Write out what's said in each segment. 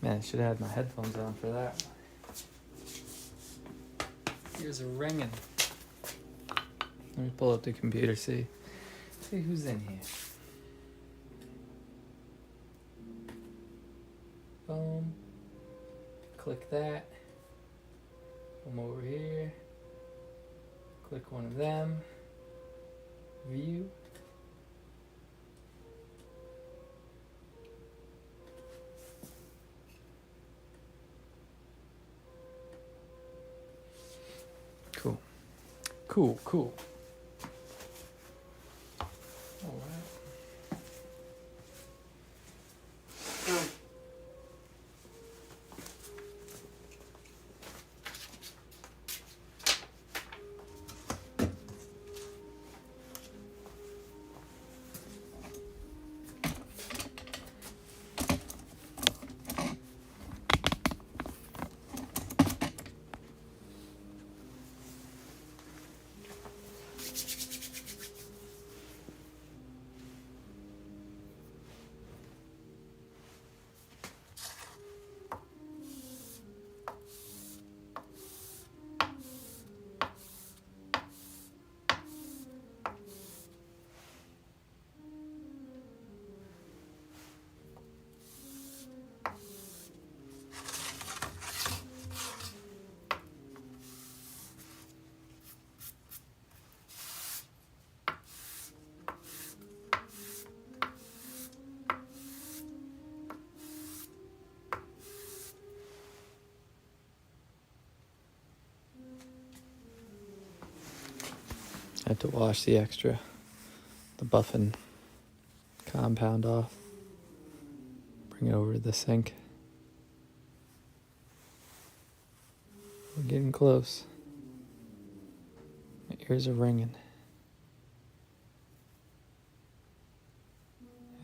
Man, I should have had my headphones on for that. Here's a ringing. Let me pull up the computer, see who's in here. Boom. Click that. Come over here. Click one of them. View. Cool. Cool. All right. I had to wash the buffing compound off. Bring it over to the sink. We're getting close. My ears are ringing.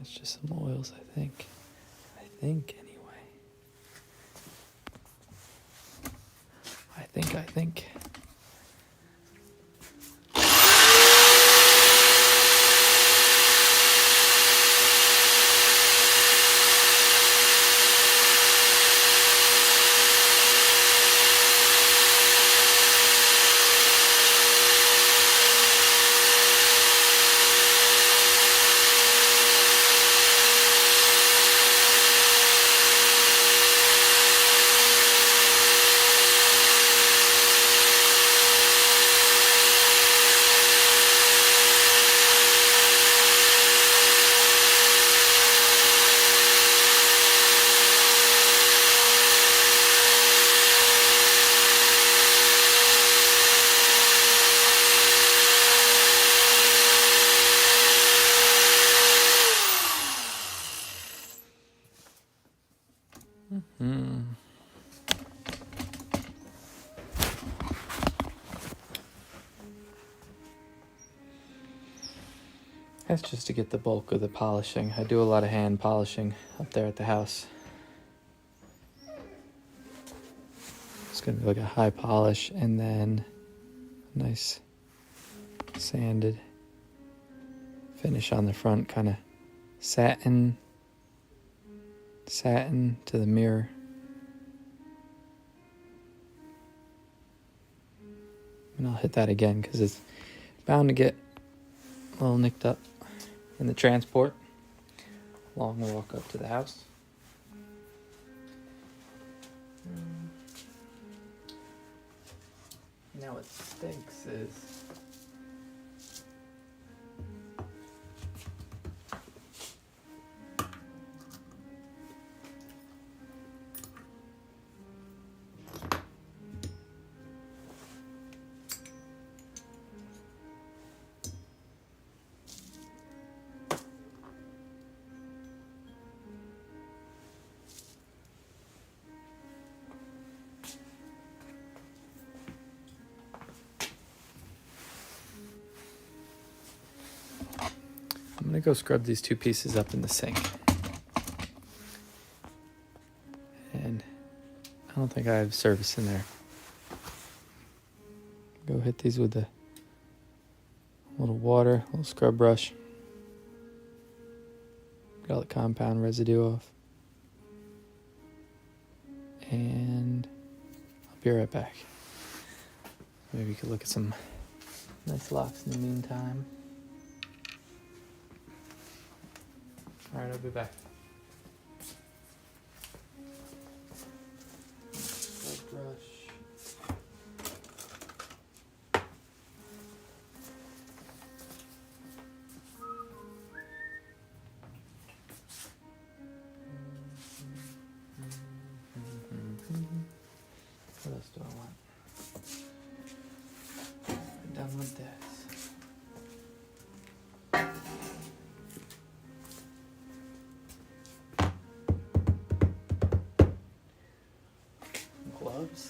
It's just some oils, I think. Anyway. I think. That's just to get the bulk of the polishing. I do a lot of hand polishing up there at the house. It's going to be like a high polish and then a nice sanded finish on the front, kind of satin to the mirror. And I'll hit that again because it's bound to get a little nicked up in the transport. Long walk up to the house. Now what stinks is I'm going to go scrub these two pieces up in the sink. And I don't think I have service in there. Go hit these with a little water, a little scrub brush. Get all the compound residue off. Be right back. Maybe you could look at some nice locks in the meantime. Alright, I'll be back. Brush. What else do I want? I'm done with this. Gloves.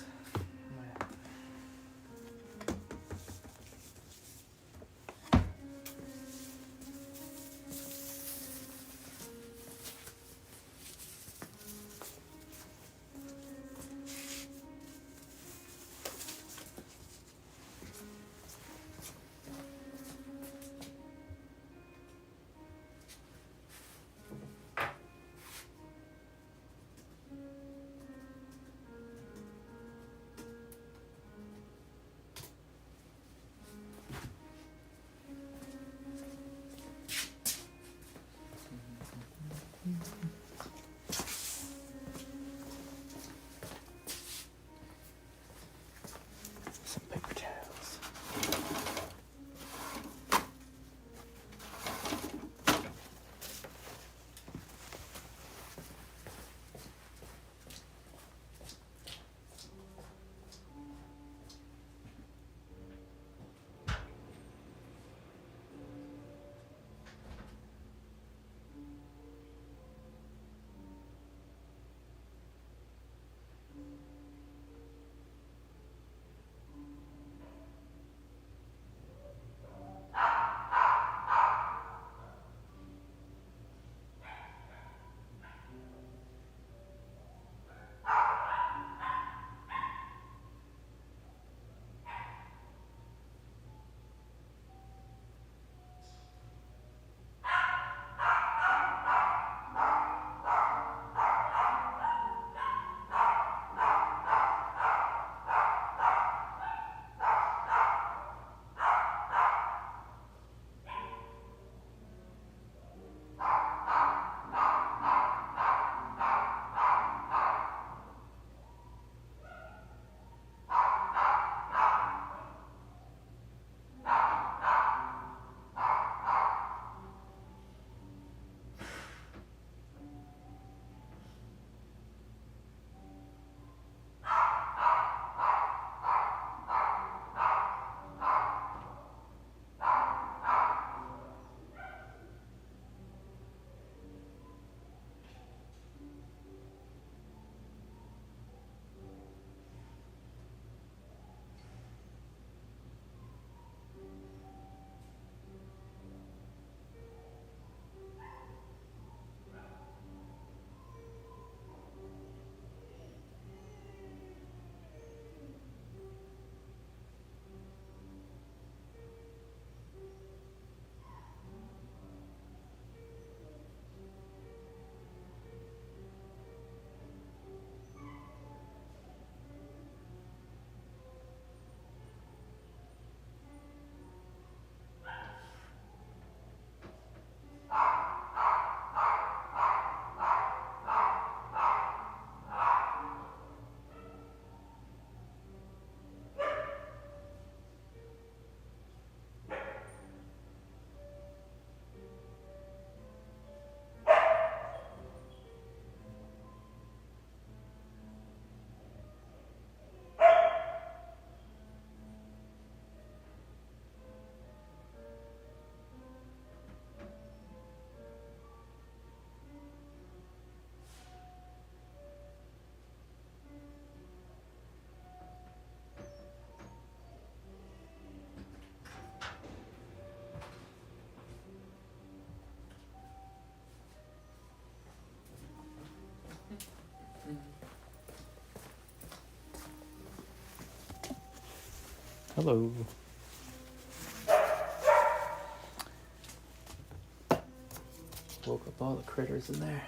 Some paper towels. Hello. Woke up all the critters in there.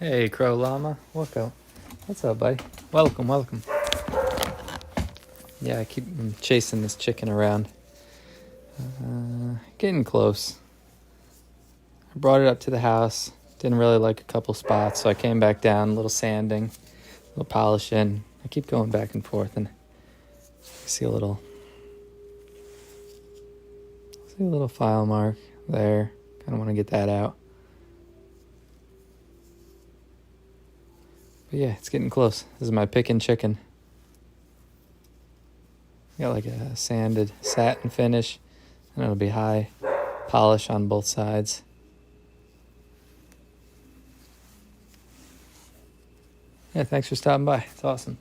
Hey, Crow Llama. Welcome. What's up, buddy? Welcome, welcome. Yeah, I keep chasing this chicken around. Getting close. I brought it up to the house. Didn't really like a couple spots, so I came back down, a little sanding, a little polishing. I keep going back and forth, and I see a little file mark there. Kind of want to get that out. But yeah, it's getting close. This is my picking chicken. Got like a sanded satin finish, and it'll be high polish on both sides. Yeah, thanks for stopping by. It's awesome.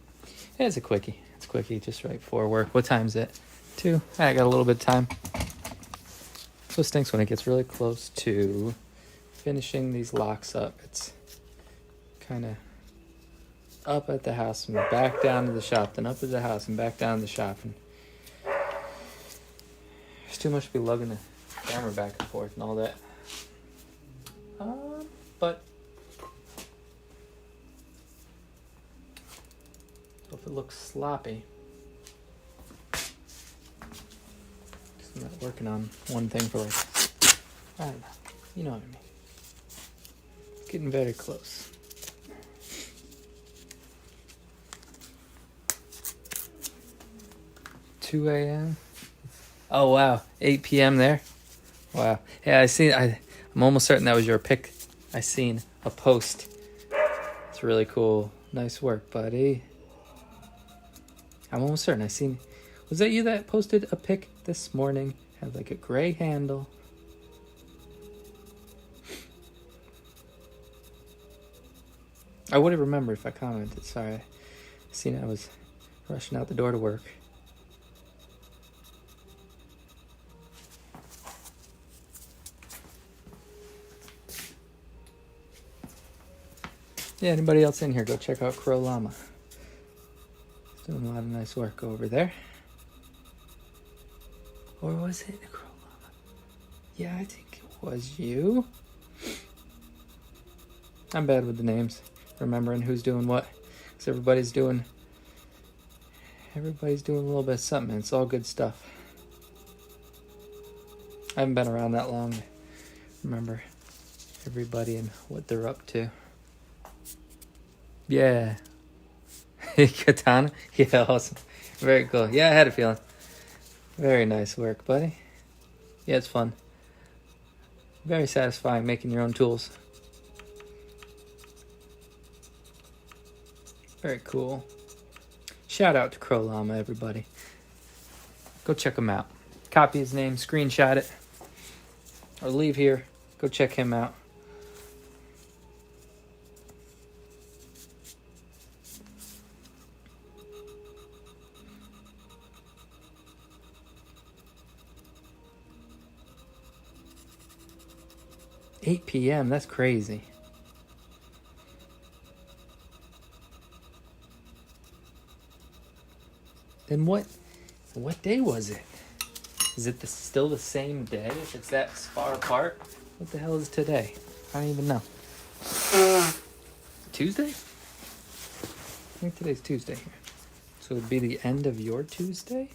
Yeah, it's a quickie. It's a quickie just right before work. What time is it? 2. I got a little bit of time. So it stinks when it gets really close to finishing these locks up. It's kind of up at the house and back down to the shop, then up at the house and back down to the shop. And there's too much to be lugging the camera back and forth and all that. But so if it looks sloppy, I'm not working on one thing for like, I don't know, you know what I mean. It's getting very close. $2 a.m. Oh wow, 8 p.m. there. Wow. Yeah, I'm almost certain that was your pick. I seen a post. It's really cool. Nice work, buddy. I'm almost certain was that you that posted a pic this morning? Had like a gray handle. I would have remembered if I commented. Sorry. I seen I was rushing out the door to work. Yeah, anybody else in here, go check out Crow Llama. Doing a lot of nice work over there. Or was it a Crow Llama? Yeah, I think it was you. I'm bad with the names, remembering who's doing what. Because everybody's doing a little bit of something. It's all good stuff. I haven't been around that long to remember everybody and what they're up to. Yeah. Katana? Yeah, awesome. Very cool. Yeah, I had a feeling. Very nice work, buddy. Yeah, it's fun. Very satisfying making your own tools. Very cool. Shout out to Crow Llama, everybody. Go check him out. Copy his name, screenshot it, or leave here. Go check him out. $8 p.m., that's crazy. Then what day was it? Is it still the same day if it's that far apart? What the hell is today? I don't even know. Tuesday? I think today's Tuesday here. So it would be the end of your Tuesday?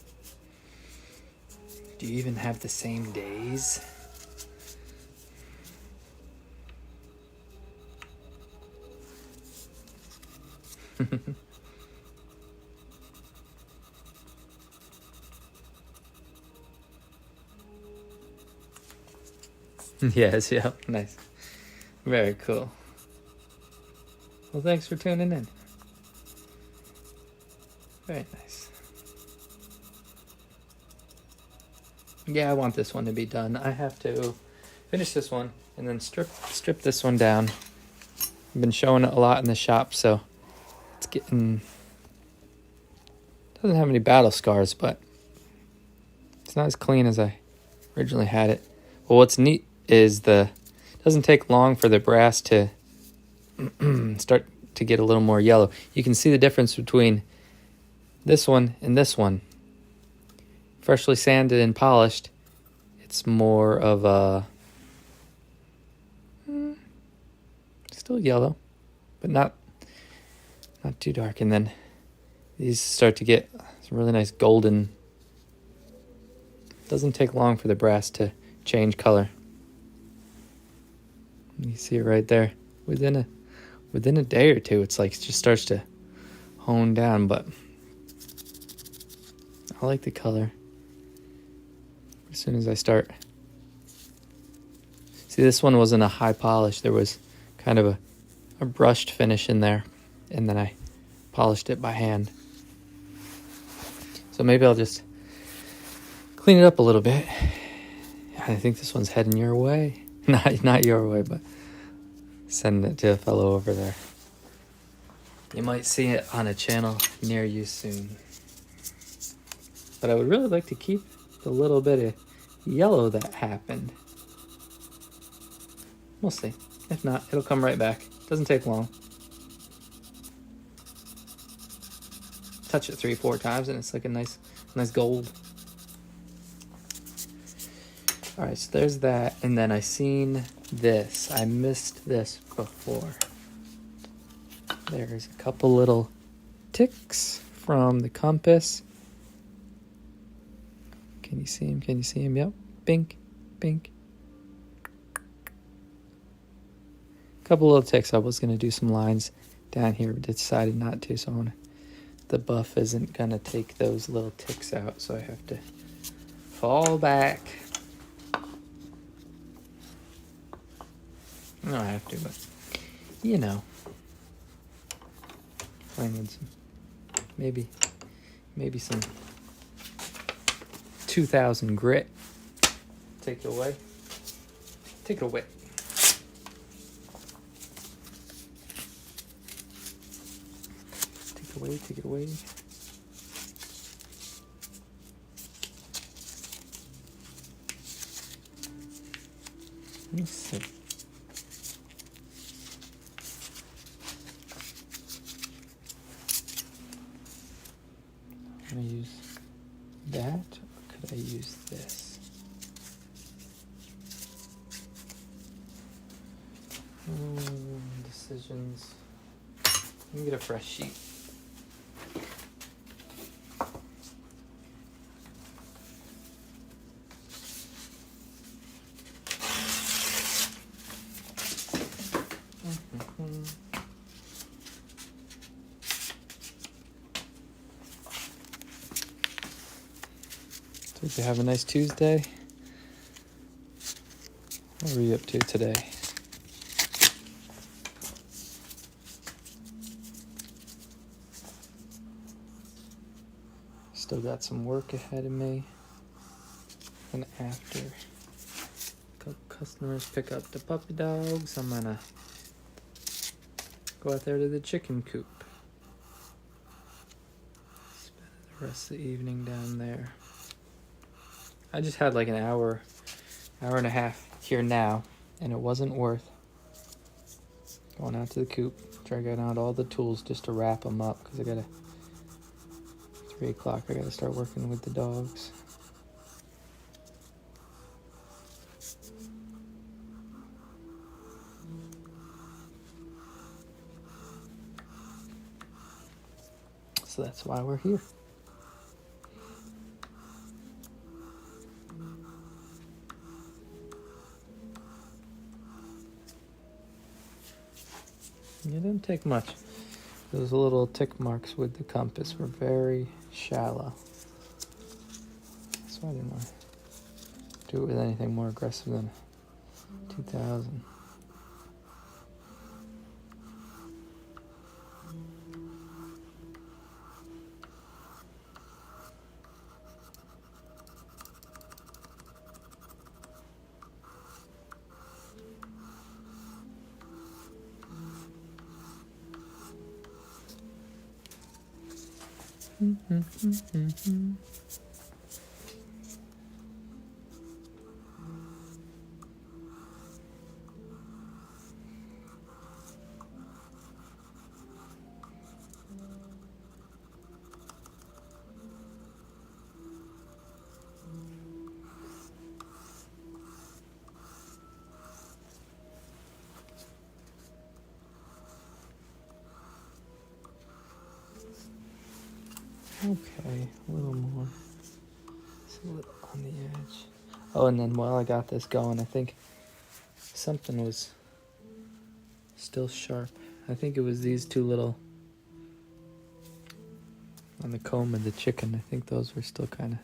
Do you even have the same days? Yes, yeah, nice. Very cool. Well, thanks for tuning in. Very nice. Yeah, I want this one to be done. I have to finish this one and then strip this one down. I've been showing it a lot in the shop, so it's getting... doesn't have any battle scars, but it's not as clean as I originally had it. Well, what's neat is it doesn't take long for the brass to start to get a little more yellow. You can see the difference between this one and this one. Freshly sanded and polished, it's more of a still yellow, but not too dark. And then these start to get some really nice golden. Doesn't take long for the brass to change color. You see it right there. Within a day or two, it's like it just starts to hone down. But I like the color. As soon as I start. See, this one wasn't a high polish. There was kind of a brushed finish in there, and then I polished it by hand. So maybe I'll just clean it up a little bit. I think this one's heading your way. Not your way, but sending it to a fellow over there. You might see it on a channel near you soon. But I would really like to keep the little bit of yellow that happened. We'll see. If not, it'll come right back. Doesn't take long. Touch it 3-4 times and it's like a nice gold. Alright, so there's that. And then I seen this. I missed this before. There's a couple little ticks from the compass. Can you see him? Can you see him? Yep. Bink, bink. Couple little ticks. I was going to do some lines down here, but decided not to. So the buff isn't going to take those little ticks out. So I have to fall back. I don't have to, but you know. Playing with some, maybe some 2000 grit. Take it away. Take it away. Take it away, take it away. Let's see. Can I use that, or could I use this? Decisions. Let me get a fresh sheet. Hope you have a nice Tuesday. What are you up to today? Still got some work ahead of me. And after a couple customers pick up the puppy dogs, I'm gonna go out there to the chicken coop. Spend the rest of the evening down there. I just had like an hour and a half here now, and it wasn't worth going out to the coop, dragging out all the tools just to wrap them up, because I gotta 3 o'clock. I gotta start working with the dogs. So that's why we're here. It didn't take much. Those little tick marks with the compass were very shallow. That's why I didn't want to do it with anything more aggressive than 2000. Okay, a little more. It's a little on the edge. Oh, and then while I got this going, I think something was still sharp. I think it was these two little on the comb of the chicken. I think those were still kind of,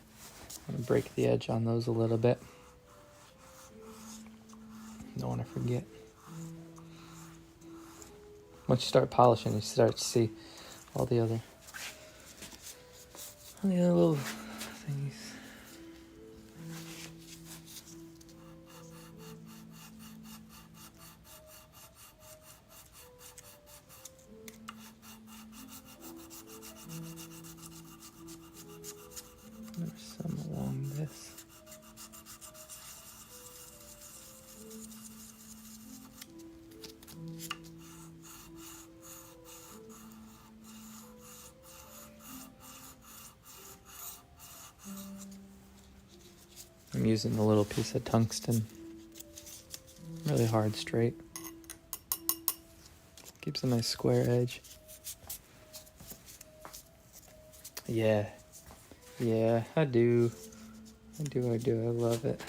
I'm gonna break the edge on those a little bit. Don't want to forget. Once you start polishing, you start to see all the other little things. There's some along this. I'm using a little piece of tungsten. Really hard straight. Keeps a nice square edge. Yeah. Yeah, I do. I love it.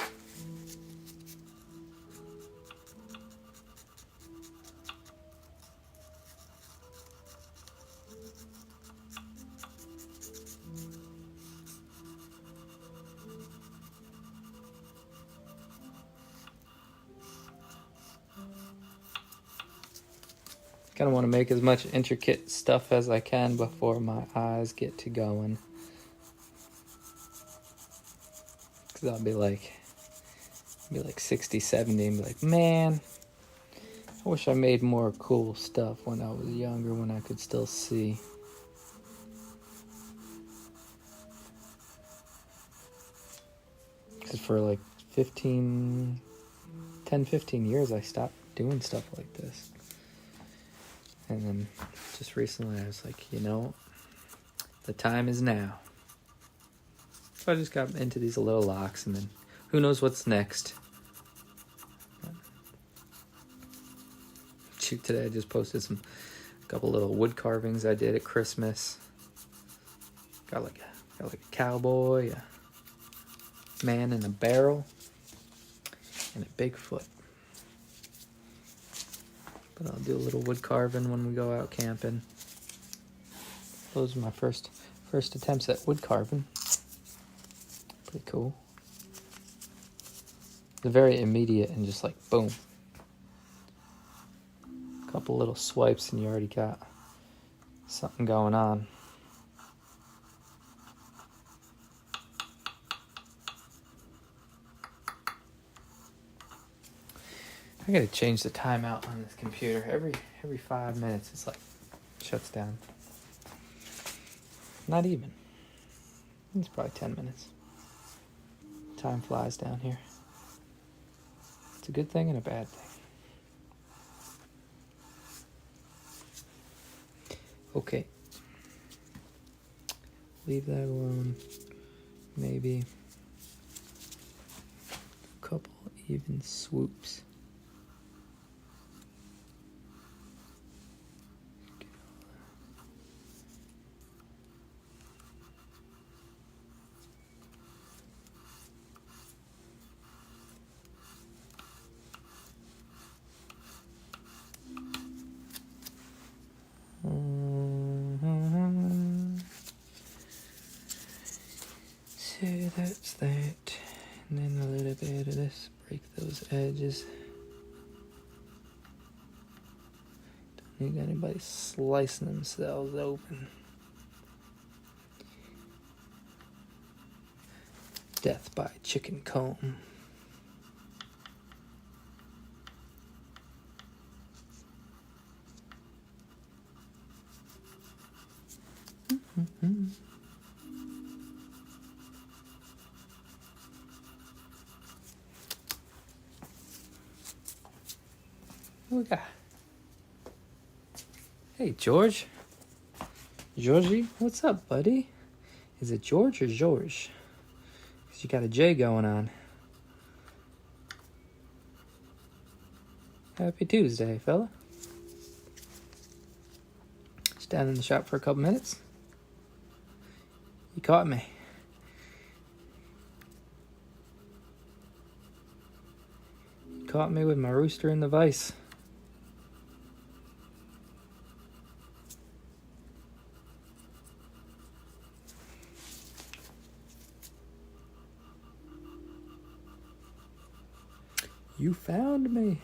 Kind of want to make as much intricate stuff as I can before my eyes get to going. Because I'll be like 60, 70 and be like, man, I wish I made more cool stuff when I was younger, when I could still see. Because for like 10, 15 years, I stopped doing stuff like this. And then just recently I was like, you know, the time is now. So I just got into these little locks, and then who knows what's next. Shoot, today I just posted a couple little wood carvings I did at Christmas. Got like a cowboy, a man in a barrel, and a Bigfoot. But I'll do a little wood carving when we go out camping. Those are my first attempts at wood carving. Pretty cool. They're very immediate and just like boom. A couple little swipes and you already got something going on. I gotta change the timeout on this computer. Every 5 minutes it's like shuts down. Not even. It's probably 10 minutes. Time flies down here. It's a good thing and a bad thing. Okay. Leave that alone. Maybe a couple even swoops. So that's that. And then a little bit of this. Break those edges. Don't need anybody slicing themselves open. Death by chicken comb. Mm-hmm. What we got? Hey, George. Georgie, what's up, buddy? Is it George or George? Because you got a J going on. Happy Tuesday, fella. Just down in the shop for a couple minutes. caught me. Caught me with my rooster in the vise. You found me.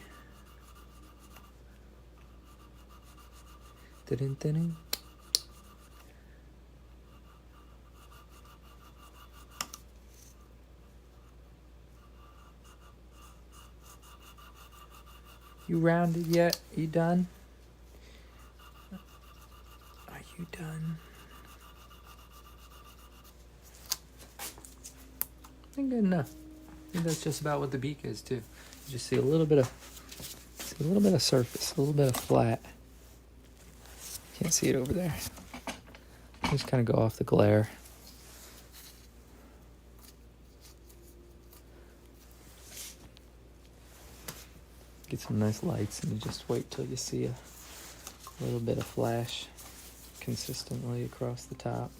Dun-dun-dun. You rounded yet? You done? Are you done? I think good enough. I think that's just about what the beak is too. You just see a little bit of surface, a little bit of flat. Can't see it over there. Just kind of go off the glare. Get some nice lights and you just wait till you see a little bit of flash consistently across the top.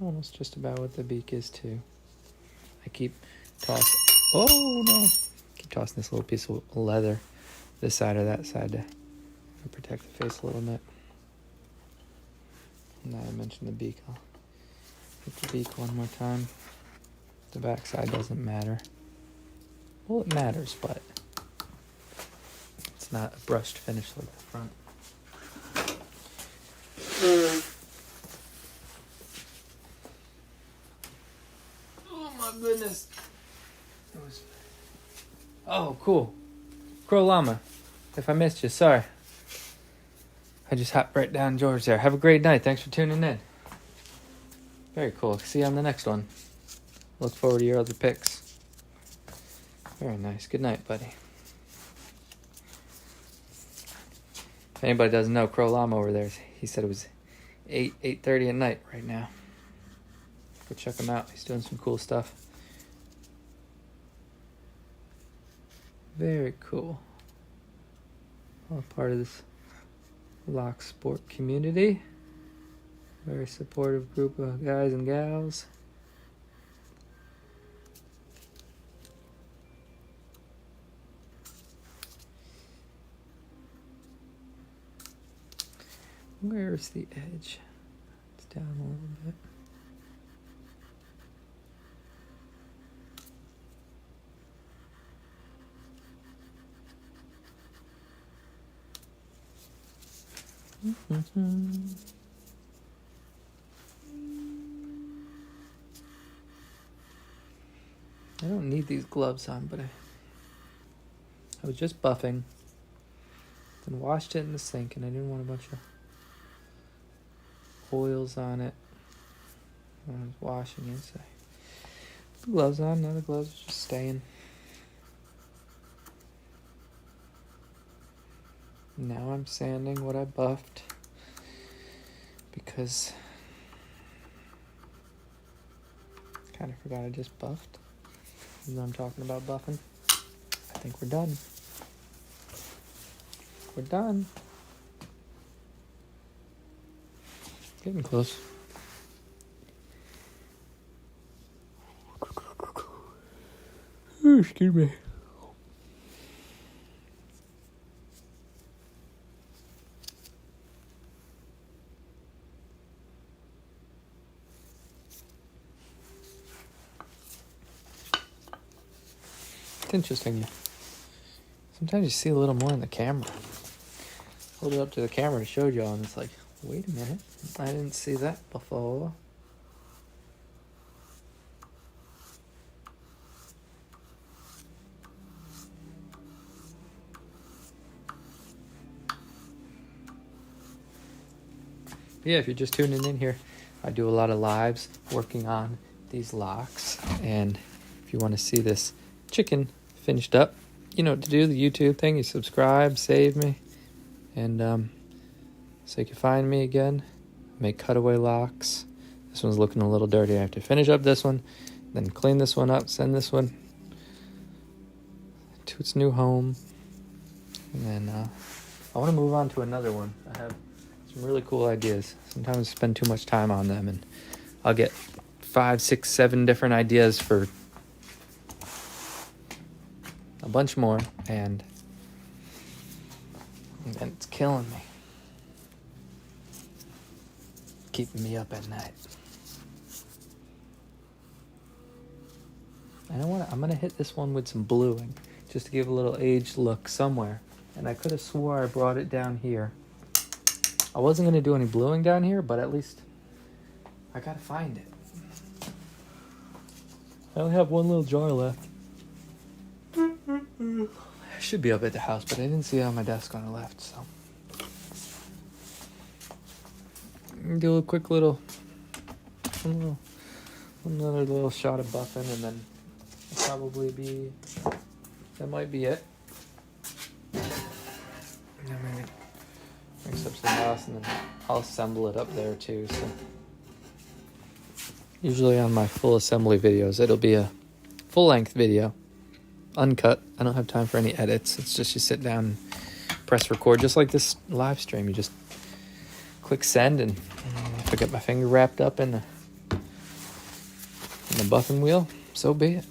Almost just about what the beak is too. I keep tossing. Oh no! Keep tossing this little piece of leather, this side or that side, to protect the face a little bit. Now I mentioned the beak. I'll hit the beak one more time. The back side doesn't matter. Well, it matters, but it's not a brushed finish like the front. Oh my goodness. Oh, cool. Crow Llama. If I missed you, sorry. I just hopped right down George there. Have a great night. Thanks for tuning in. Very cool. See you on the next one. Look forward to your other picks. Very nice. Good night, buddy. If anybody doesn't know, Crow Llama over there, he said it was 8:30 at night right now. Go check him out. He's doing some cool stuff. Very cool. All part of this lock sport community. Very supportive group of guys and gals. Where's the edge? It's down a little bit. I don't need these gloves on, but I was just buffing, then washed it in the sink, and I didn't want a bunch of oils on it when I was washing it, so I put the gloves on. Now the gloves are just staying. Now I'm sanding what I buffed because I kind of forgot I just buffed. Even though I'm talking about buffing, I think we're done. We're done. Getting close. Oh, excuse me. It's interesting. Sometimes you see a little more in the camera. Hold it up to the camera and showed y'all, and it's like, wait a minute, I didn't see that before. Yeah, if you're just tuning in here, I do a lot of lives working on these locks, and if you want to see this chicken finished up, you know what to do, the YouTube thing. You subscribe, save me, and so you can find me again. Make cutaway locks. This one's looking a little dirty. I have to finish up this one, then clean this one up, send this one to its new home, and then I want to move on to another one. I have some really cool ideas. Sometimes I spend too much time on them, and I'll get 5, 6, 7 different ideas for a bunch more, and it's killing me. Keeping me up at night. I know what, I'm gonna hit this one with some bluing just to give a little aged look somewhere. And I could have swore I brought it down here. I wasn't gonna do any bluing down here, but at least I gotta find it. I only have one little jar left. It should be up at the house, but I didn't see it on my desk on the left, so. Do a quick little, another little shot of buffing, and then it'll probably be, that might be it. And then maybe mix up some else, and then I'll assemble it up there too, so. Usually on my full assembly videos, it'll be a full-length video, uncut. I don't have time for any edits. It's just you sit down and press record, just like this live stream. You just click send, and if I get my finger wrapped up in the buffing wheel, so be it.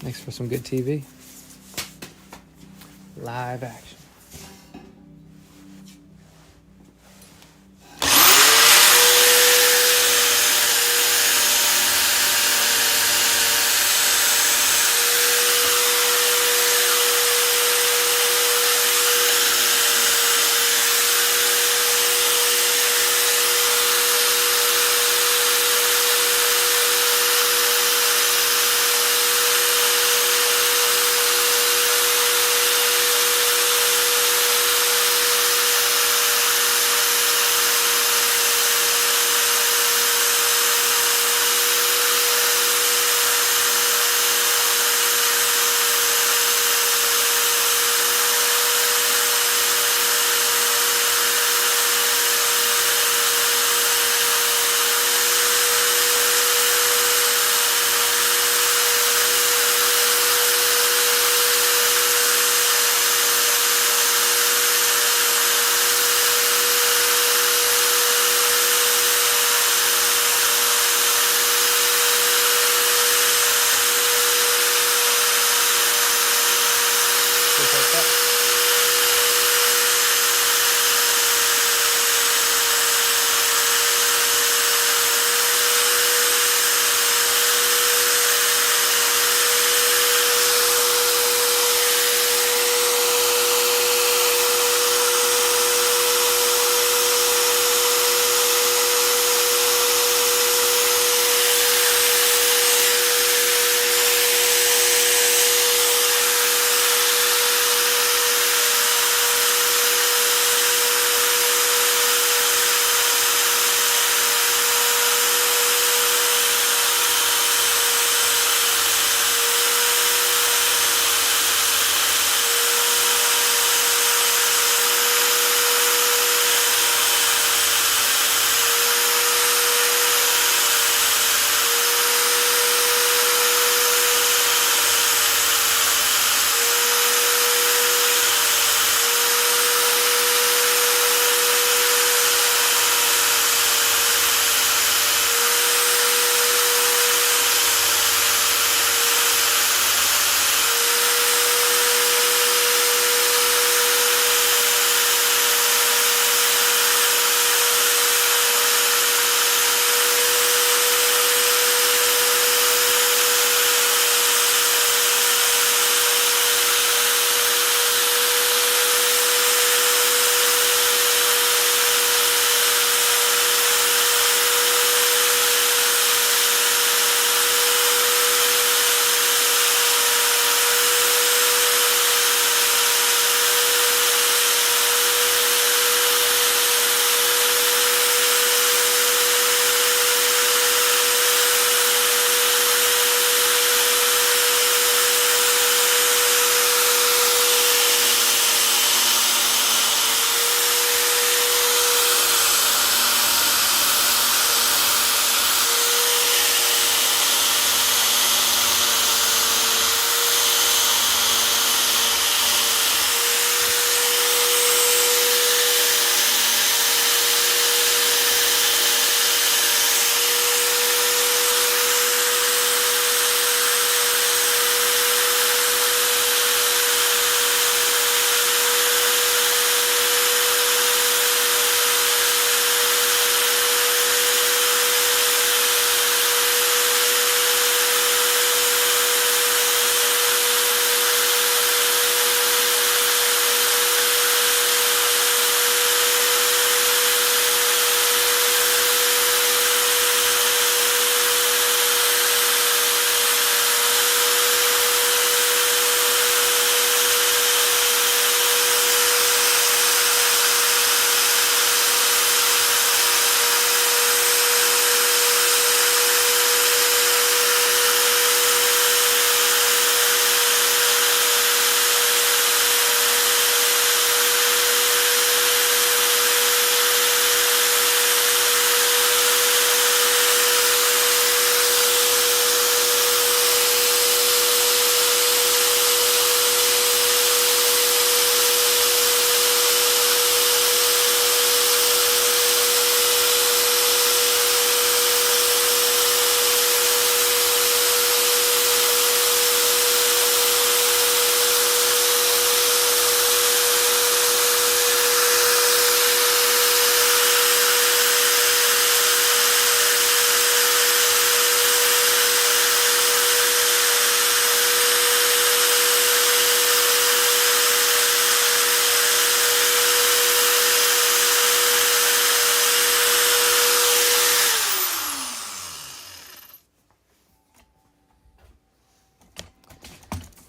Makes for some good TV. Live action.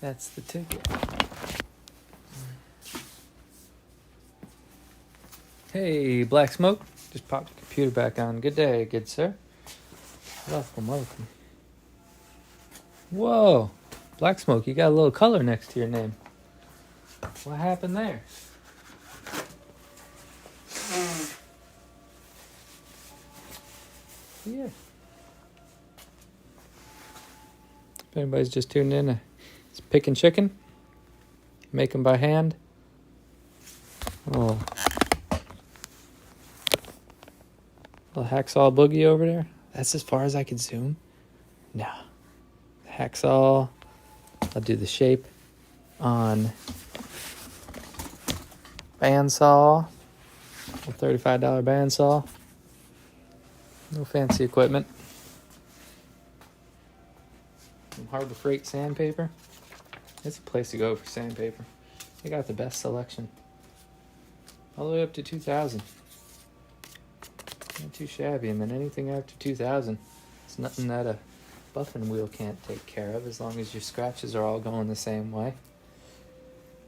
That's the ticket. Hey, Black Smoke. Just popped the computer back on. Good day, good sir. Welcome, welcome. Whoa. Black Smoke, you got a little color next to your name. What happened there? Yeah. If anybody's just tuned in, it's picking chicken. Make them by hand. Oh. Little hacksaw boogie over there. That's as far as I could zoom. No. Hacksaw. I'll do the shape on bandsaw. A $35 bandsaw. No fancy equipment. Some Harbor Freight sandpaper. It's a place to go for sandpaper. They got the best selection. All the way up to 2000. Not too shabby. And then anything after 2000, it's nothing that a buffing wheel can't take care of, as long as your scratches are all going the same way.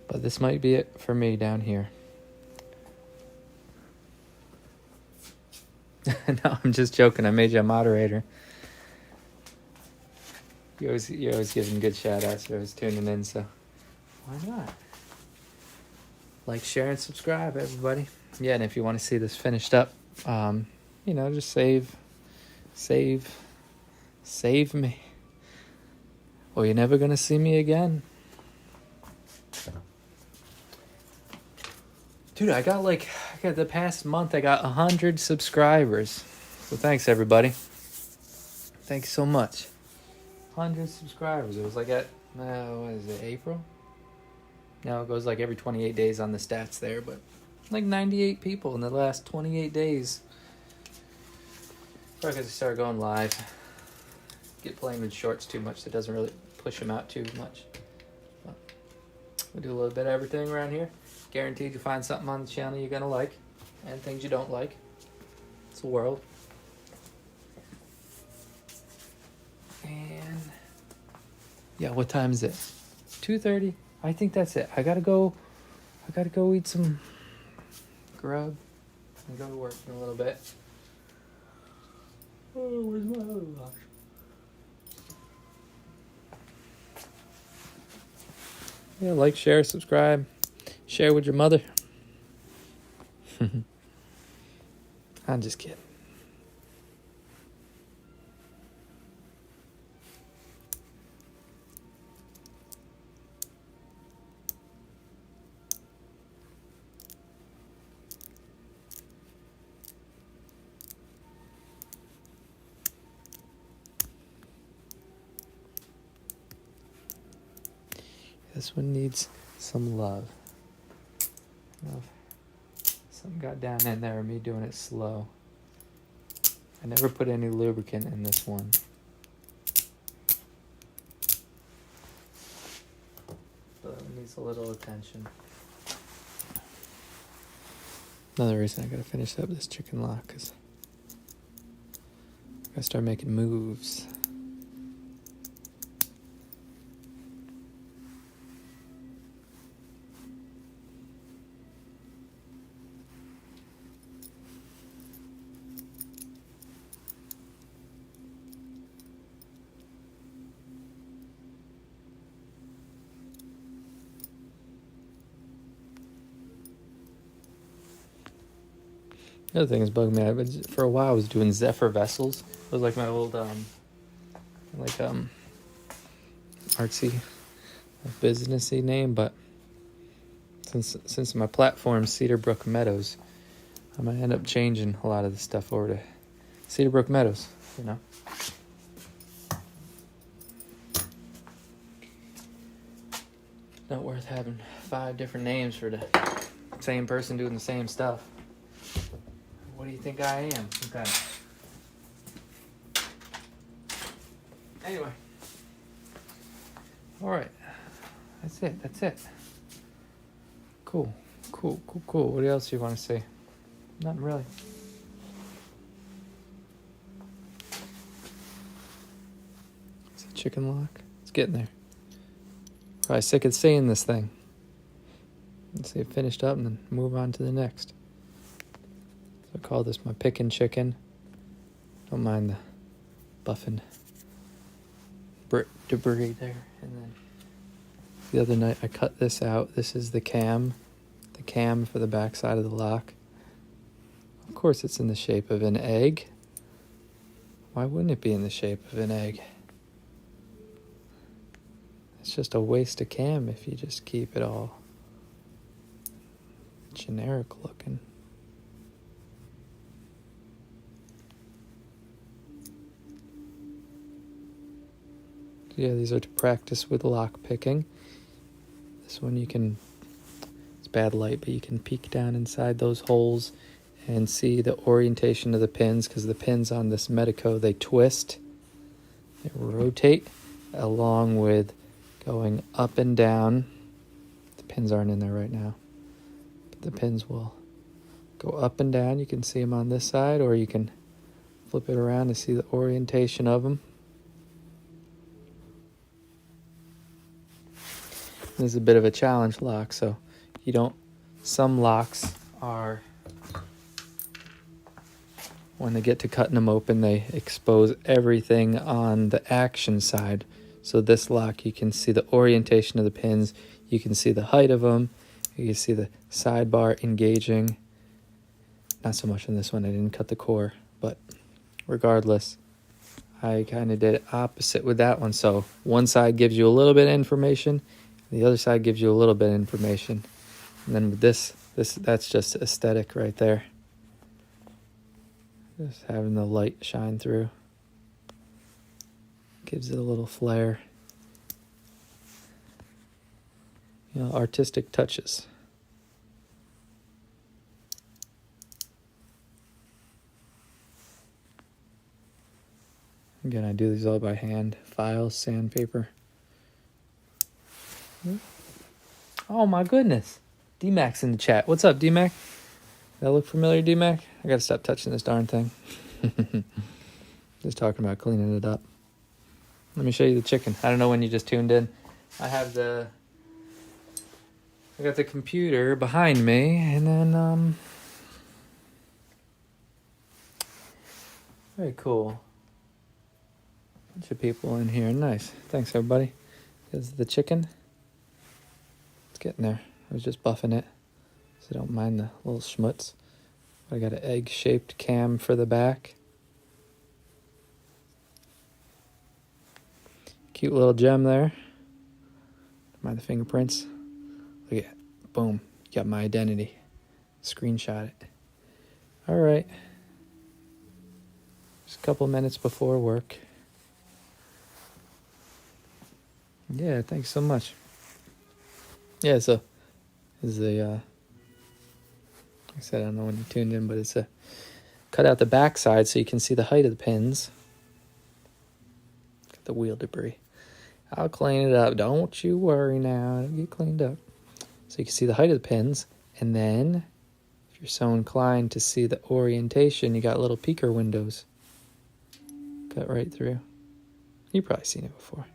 But this might be it for me down here. No, I'm just joking. I made you a moderator. You're always giving good shout outs. You're always tuning in, so why not? Like, share, and subscribe, everybody. Yeah, and if you want to see this finished up, just save me. Or you're never gonna see me again. Dude, I got the past month, I got 100 subscribers. So thanks, everybody. Thanks so much. 100 subscribers. It was like at, what is it, April? No, it goes like every 28 days on the stats there, but like 98 people in the last 28 days. Probably because I started going live. Get playing in shorts too much. That doesn't really push them out too much. But we do a little bit of everything around here. Guaranteed you'll find something on the channel you're going to like, and things you don't like. It's a world. And yeah, what time is it? 2:30. I think that's it. I gotta go eat some grub and go to work in a little bit. Oh, where's my other watch? Yeah, like, share, subscribe, share with your mother. I'm just kidding. This one needs some love. Something got down in there, me doing it slow. I never put any lubricant in this one. But it needs a little attention. Another reason I gotta finish up this chicken lock, because I gotta start making moves. The other thing is bugging me. For a while, I was doing Zephyr vessels. It was like my old, artsy, businessy name. But since my platform's Cedar Brook Meadows, I might end up changing a lot of the stuff over to Cedar Brook Meadows. You know. Not worth having 5 different names for the same person doing the same stuff. What do you think I am? Okay. Anyway. Alright. That's it. Cool. What else do you want to say? Nothing really. It's a chicken lock. It's getting there. Probably sick of seeing this thing. Let's see it finished up and then move on to the next. So I call this my pickin' chicken. Don't mind the buffing debris there. And then the other night I cut this out. This is the cam for the back side of the lock. Of course it's in the shape of an egg. Why wouldn't it be in the shape of an egg? It's just a waste of cam if you just keep it all generic looking. Yeah, these are to practice with lock picking. This one it's bad light, but you can peek down inside those holes and see the orientation of the pins, because the pins on this Medico, they twist, they rotate, along with going up and down. The pins aren't in there right now, but the pins will go up and down. You can see them on this side, or you can flip it around to see the orientation of them. This is a bit of a challenge lock, so some locks are, when they get to cutting them open, they expose everything on the action side. So this lock, you can see the orientation of the pins, you can see the height of them, you can see the sidebar engaging. Not so much on this one, I didn't cut the core, but regardless, I kind of did it opposite with that one. So one side gives you a little bit of information, the other side gives you a little bit of information. And then with this that's just aesthetic right there. Just having the light shine through. Gives it a little flair. Artistic touches. Again, I do these all by hand. Files, sandpaper. Oh my goodness. D-Mac's in the chat. What's up, D-Mac? That look familiar, D-Mac? I gotta stop touching this darn thing. Just talking about cleaning it up. Let me show you the chicken. I don't know when you just tuned in. I got the computer behind me, and then, very cool. Bunch of people in here. Nice. Thanks, everybody. This is the chicken. It's getting there. I was just buffing it, so don't mind the little schmutz. I got an egg-shaped cam for the back. Cute little gem there. Mind the fingerprints. Look at it. Boom. Got my identity. Screenshot it. All right. Just a couple minutes before work. Yeah, thanks so much. Yeah, so this is a, like I said, I don't know when you tuned in, but it's a cut out the back side so you can see the height of the pins. Got the wheel debris. I'll clean it up. Don't you worry now. It'll get cleaned up. So you can see the height of the pins, and then if you're so inclined to see the orientation, you got little peeker windows. Cut right through. You've probably seen it before.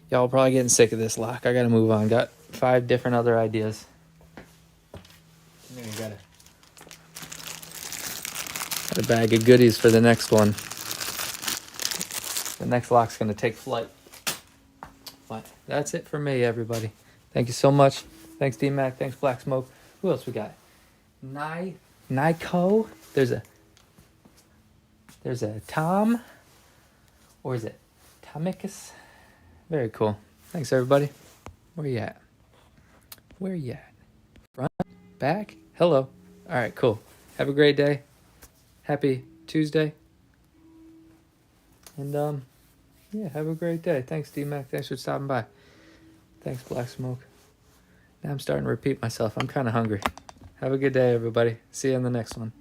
Y'all probably getting sick of this lock. I gotta move on. Got 5 different other ideas. Maybe got a bag of goodies for the next one. The next lock's gonna take flight. But that's it for me, everybody. Thank you so much. Thanks, D-Mac. Thanks, Black Smoke. Who else we got? Nyko. There's a Tom. Or is it Tomicus? Very cool. Thanks, everybody. Where you at? Where you at? Front? Back? Hello. All right, cool. Have a great day. Happy Tuesday. And, yeah, have a great day. Thanks, D-Mac. Thanks for stopping by. Thanks, Black Smoke. Now I'm starting to repeat myself. I'm kind of hungry. Have a good day, everybody. See you in the next one.